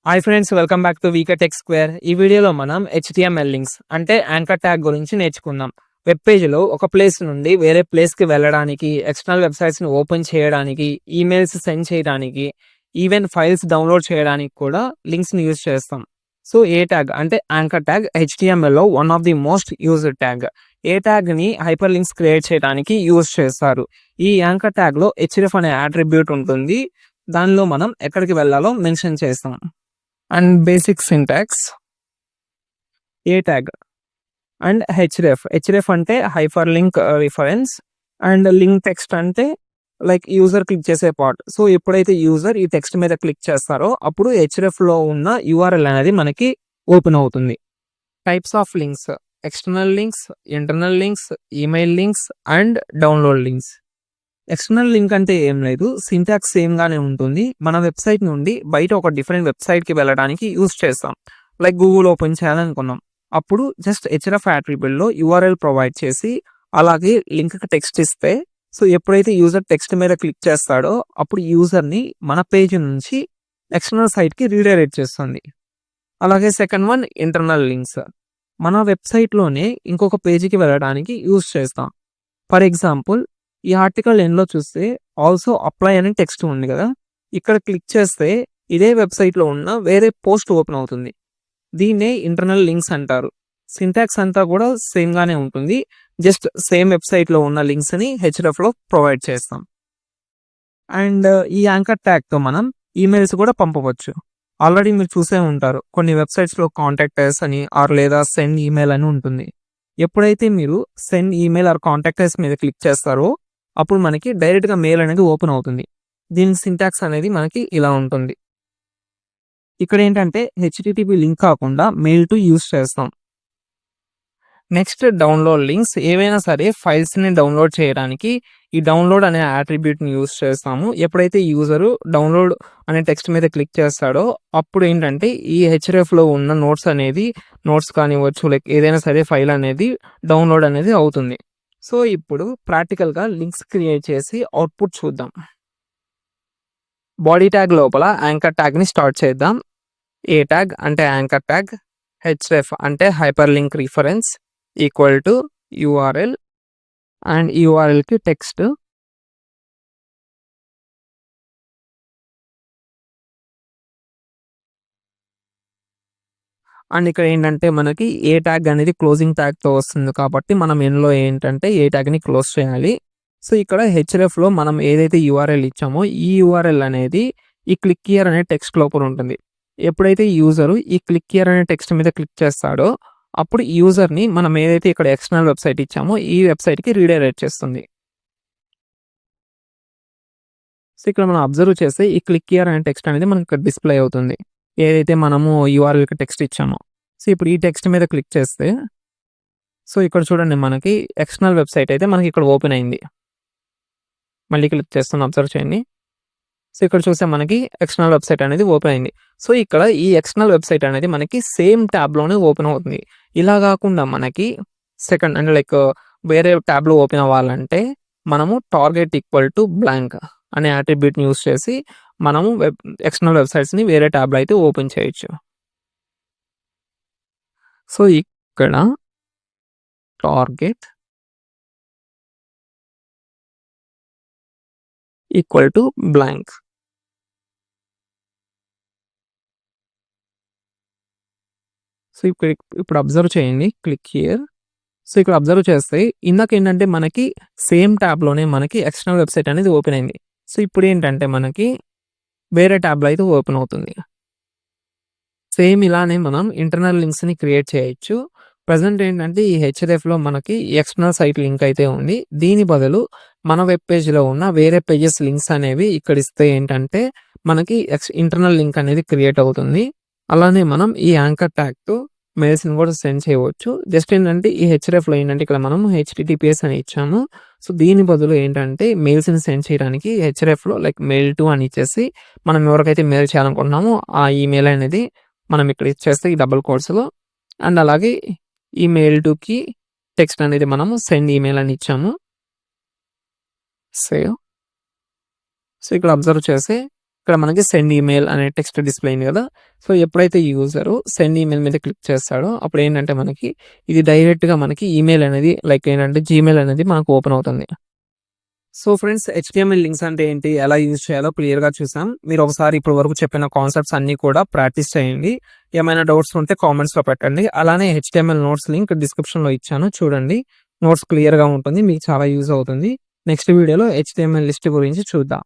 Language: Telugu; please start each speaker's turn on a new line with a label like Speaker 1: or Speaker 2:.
Speaker 1: Hi friends, welcome back to VK tech square. ఈ వీడియోలో మనం హెచ్టిఎంఎల్ లింక్స్ అంటే యాంకర్ ట్యాగ్ గురించి నేర్చుకుందాం. వెబ్ పేజ్లో ఒక ప్లేస్ నుండి వేరే ప్లేస్కి వెళ్ళడానికి, ఎక్స్టర్నల్ వెబ్సైట్స్ని ఓపెన్ చేయడానికి, ఈమెయిల్స్ సెండ్ చేయడానికి, ఈవెన్ ఫైల్స్ డౌన్లోడ్ చేయడానికి కూడా లింక్స్ని యూజ్ చేస్తాం. సో ఏ ట్యాగ్ అంటే యాంకర్ ట్యాగ్ హెచ్టిఎంఎల్లో one of the most used tag. A ట్యాగ్ని హైపర్ లింక్స్ క్రియేట్ చేయడానికి యూజ్ చేస్తారు. ఈ యాంకర్ ట్యాగ్లో హెచ్డిఎఫ్ అనే అట్రిబ్యూట్ ఉంటుంది. దానిలో మనం ఎక్కడికి వెళ్ళాలో మెన్షన్ చేస్తాం. And basic syntax a tag and HDF అంటే hyper link reference and link text అంటే లైక్ యూజర్ క్లిక్ చేసే పార్ట్. సో ఎప్పుడైతే యూజర్ ఈ టెక్స్ట్ మీద క్లిక్ చేస్తారో అప్పుడు హెచ్డిఎఫ్లో ఉన్న యూఆర్ఎల్ అనేది మనకి ఓపెన్ అవుతుంది. Types of links: external links, internal links, email links and download links. External link అంటే ఏం లేదు, సింటాక్స్ సేమ్గానే ఉంటుంది. మన వెబ్సైట్ నుండి బయట ఒక డిఫరెంట్ వెబ్సైట్కి వెళ్ళడానికి యూజ్ చేస్తాం. లైక్ గూగుల్ ఓపెన్ చేయాలనుకున్నాం, అప్పుడు జస్ట్ హెచ్డిఎఫ్ అట్రిబ్యూట్లో యూఆర్ఎల్ ప్రొవైడ్ చేసి అలాగే లింక్కి టెక్స్ట్ ఇస్తే, సో ఎప్పుడైతే యూజర్ టెక్స్ట్ మీద క్లిక్ చేస్తాడో అప్పుడు యూజర్ని మన పేజ్ నుంచి ఎక్స్టర్నల్ సైట్కి రీడైరెక్ట్ చేస్తుంది. అలాగే సెకండ్ వన్ ఇంటర్నల్ లింక్స్. మన వెబ్సైట్లోనే ఇంకొక పేజీకి వెళ్ళడానికి యూజ్ చేస్తాం. ఫర్ ఎగ్జాంపుల్, ఈ ఆర్టికల్ ఎండ్లో చూస్తే ఆల్సో అప్లై అని టెక్స్ట్ ఉంది కదా, ఇక్కడ క్లిక్ చేస్తే ఇదే వెబ్సైట్లో ఉన్న వేరే పోస్ట్ ఓపెన్ అవుతుంది. దీన్నే ఇంటర్నల్ లింక్స్ అంటారు. సింటాక్స్ అంతా కూడా సేమ్గానే ఉంటుంది, జస్ట్ సేమ్ వెబ్సైట్లో ఉన్న లింక్స్ని హెచ్డిఎఫ్లో ప్రొవైడ్ చేస్తాం. అండ్ ఈ యాంకర్ ట్యాగ్తో మనం ఈమెయిల్స్ కూడా పంపవచ్చు. ఆల్రెడీ మీరు చూసే ఉంటారు, కొన్ని వెబ్సైట్స్లో కాంటాక్ట్ అస్ అని ఆర్ లేదా సెండ్ ఈమెయిల్ అని ఉంటుంది. ఎప్పుడైతే మీరు send email or contact us మీద క్లిక్ చేస్తారో అప్పుడు మనకి డైరెక్ట్గా మెయిల్ అనేది ఓపెన్ అవుతుంది. దీని సింటాక్స్ అనేది మనకి ఇలా ఉంటుంది. ఇక్కడ ఏంటంటే హెచ్టిటిపి లింక్ కాకుండా మెయిల్ టు యూజ్ చేస్తాం. Next download links. ఏవైనా సరే ఫైల్స్ని డౌన్లోడ్ చేయడానికి ఈ డౌన్లోడ్ అనే అట్రిబ్యూట్ని యూజ్ చేస్తాము. ఎప్పుడైతే యూజరు డౌన్లోడ్ అనే టెక్స్ట్ మీద క్లిక్ చేస్తాడో అప్పుడు ఏంటంటే ఈ హెచ్డిఎఫ్లో ఉన్న నోట్స్ కానివ్వచ్చు, లైక్ ఏదైనా సరే ఫైల్ అనేది డౌన్లోడ్ అనేది అవుతుంది. సో ఇప్పుడు ప్రాక్టికల్గా లింక్స్ క్రియేట్ చేసి అవుట్పుట్ చూద్దాం. బాడీ ట్యాగ్ లోపల యాంకర్ ట్యాగ్ని స్టార్ట్ చేద్దాం. ఏ ట్యాగ్ అంటే యాంకర్ ట్యాగ్, హెచ్డిఎఫ్ అంటే hyper link reference equal to URL and యూఆర్ఎల్కి టెక్స్ట్. అండ్ ఇక్కడ ఏంటంటే మనకి ఏ ట్యాగ్ అనేది క్లోజింగ్ ట్యాగ్తో వస్తుంది కాబట్టి మనం ఎన్లో ఏంటంటే ఏ ట్యాగ్ని క్లోజ్ చేయాలి. సో ఇక్కడ హెచ్డిఎఫ్లో మనం ఏదైతే యూఆర్ఎల్ ఇచ్చామో ఈ యూఆర్ఎల్ అనేది ఈ క్లిక్ హియర్ అనే టెక్స్ట్ లోపల ఉంటుంది. ఎప్పుడైతే యూజరు ఈ క్లిక్ హియర్ అనే టెక్స్ట్ మీద క్లిక్ చేస్తాడో అప్పుడు యూజర్ని మనం ఏదైతే ఇక్కడ ఎక్స్టర్నల్ వెబ్సైట్ ఇచ్చామో ఈ వెబ్సైట్కి రీడైరెక్ట్ చేస్తుంది. సో ఇక్కడ మనం అబ్జర్వ్ చేస్తే ఈ క్లిక్ హియర్ అనే టెక్స్ట్ అనేది మనకి ఇక్కడ డిస్ప్లే అవుతుంది, ఏదైతే మనము యూఆర్ఎల్కి టెక్స్ట్ ఇచ్చామో. సో ఇప్పుడు ఈ టెక్స్ట్ మీద క్లిక్ చేస్తే సో ఇక్కడ చూడండి మనకి ఎక్స్టర్నల్ వెబ్సైట్ అయితే మనకి ఇక్కడ ఓపెన్ అయింది. మళ్ళీ క్లిక్ చేస్తాను, అబ్జర్వ్ చేయండి. సో ఇక్కడ చూస్తే మనకి ఎక్స్టర్నల్ వెబ్సైట్ అనేది ఓపెన్ అయింది. సో ఇక్కడ ఈ ఎక్స్టర్నల్ వెబ్సైట్ అనేది మనకి సేమ్ ట్యాబ్లోనే ఓపెన్ అవుతుంది. ఇలా కాకుండా మనకి సెకండ్ అంటే లైక్ వేరే ట్యాబ్లో ఓపెన్ అవ్వాలంటే మనము టార్గెట్ ఈక్వల్ టు బ్లాంక్ అనే అట్రిబ్యూట్ని యూస్ చేసి మనము ఎక్స్టర్నల్ వెబ్సైట్స్ని వేరే ట్యాబ్లో అయితే ఓపెన్ చేయొచ్చు. సో ఇక్కడ target equal to blank. So ఇప్పుడు అబ్జర్వ్ చేయండి, క్లిక్ హియర్. సో ఇక్కడ అబ్జర్వ్ చేస్తే ఇందాక ఏంటంటే మనకి సేమ్ ట్యాబ్లోనే మనకి ఎక్స్టర్నల్ వెబ్సైట్ అనేది ఓపెన్ అయింది. సో ఇప్పుడు ఏంటంటే మనకి వేరే ట్యాబ్లో అయితే ఓపెన్ అవుతుంది. సేమ్ ఇలానే మనం ఇంటర్నల్ లింక్స్ని క్రియేట్ చేయొచ్చు. ప్రజెంట్ ఏంటంటే ఈ హెచ్డిఎఫ్లో మనకి ఎక్స్టర్నల్ సైట్ లింక్ అయితే ఉంది. దీని బదులు మన వెబ్ పేజ్లో ఉన్న వేరే పేజెస్ లింక్స్ అనేవి ఇక్కడ ఇస్తే ఏంటంటే మనకి ఇంటర్నల్ లింక్ అనేది క్రియేట్ అవుతుంది. అలానే మనం ఈ యాంకర్ ట్యాగ్తో మెయిల్స్ని కూడా సెండ్ చేయవచ్చు. జస్ట్ ఏంటంటే ఈ హెచ్డిఎఫ్లో ఏంటంటే ఇక్కడ మనం హెచ్టిటిపిఎస్ అని ఇచ్చాము. సో దీని బదులు ఏంటంటే మెయిల్స్ని సెండ్ చేయడానికి హెచ్డిఎఫ్లో లైక్ మెయిల్ టు అని ఇచ్చేసి మనం ఎవరికైతే మెయిల్ చేయాలనుకుంటున్నామో ఆ ఈమెయిల్ అనేది మనం ఇక్కడ ఇచ్చేస్తే ఈ డబుల్ కోట్స్లో, అండ్ అలాగే ఈ మెయిల్ టుకి టెక్స్ట్ అనేది మనము సెండ్ ఈమెయిల్ అని ఇచ్చాము. సేవ్. సో ఇక్కడ అబ్జర్వ్ చేస్తే ఇక్కడ మనకి సెండ్ ఈమెయిల్ అనే టెక్స్ట్ డిస్‌ప్లే అయింది కదా! సో, ఎప్పుడైతే యూజరు సెండ్ ఈమెయిల్ మీద క్లిక్ చేస్తాడో అప్పుడు ఏంటంటే మనకి ఇది డైరెక్ట్‌గా మనకి ఈమెయిల్ అనేది లైక్ ఏంటంటే జీమెయిల్ అనేది మనకు ఓపెన్ అవుతుంది. సో ఫ్రెండ్స్, హెచ్‌టీఎంఎల్ లింక్స్ అంటే ఏంటి? ఎలా యూజ్ చేయాలో క్లియర్‌గా చూసాం. మీరు ఒకసారి ఇప్పటి వరకు చెప్పిన కాన్సెప్ట్స్ అన్నీ కూడా ప్రాక్టీస్ చేయండి. ఏమైనా డౌట్స్ ఉంటే కామెంట్స్‌లో పెట్టండి. అలానే హెచ్‌టీఎంఎల్ నోట్స్ లింక్ డిస్క్రిప్షన్‌లో ఇచ్చాను చూడండి. నోట్స్ క్లియర్‌గా ఉంటుంది. మీకు చాలా యూజ్ అవుతుంది. నెక్స్ట్ వీడియోలో హెచ్‌టీఎంఎల్ లిస్ట్ గురించి చూద్దాం.